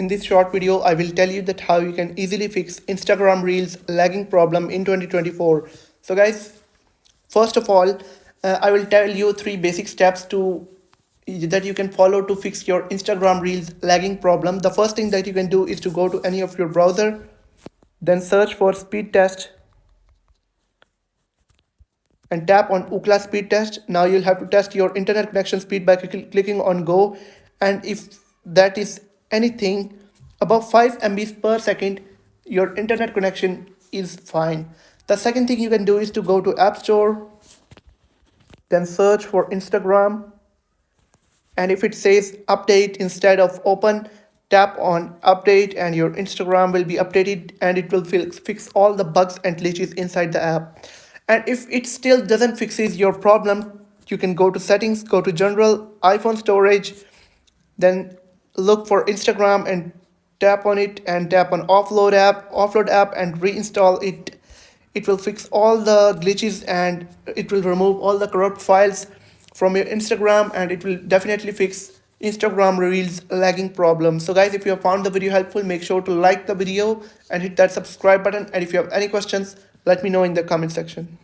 in this short video, I will tell you that how you can easily fix Instagram Reels lagging problem in 2024. So guys, first of all, I will tell you three basic steps to that you can follow to fix your Instagram Reels lagging problem. The first thing that you can do is to go to any of your browser, then search for speed test and tap on Ookla speed test. Now you'll have to test your internet connection speed by clicking on go, and if that is anything above 5 MBs per second, your internet connection is fine. The second thing you can do is to go to App Store, then search for Instagram, and if it says update instead of open, tap on update and your Instagram will be updated and it will fix all the bugs and glitches inside the app. And if it still doesn't fixes your problem, you can go to settings, go to general, iPhone storage, then look for Instagram and tap on it and tap on offload app and reinstall it. It will fix all the glitches and it will remove all the corrupt files from your Instagram, and it will definitely fix Instagram Reels lagging problem. So guys, if you have found the video helpful, make sure to like the video and hit that subscribe button, and if you have any questions, let me know in the comment section.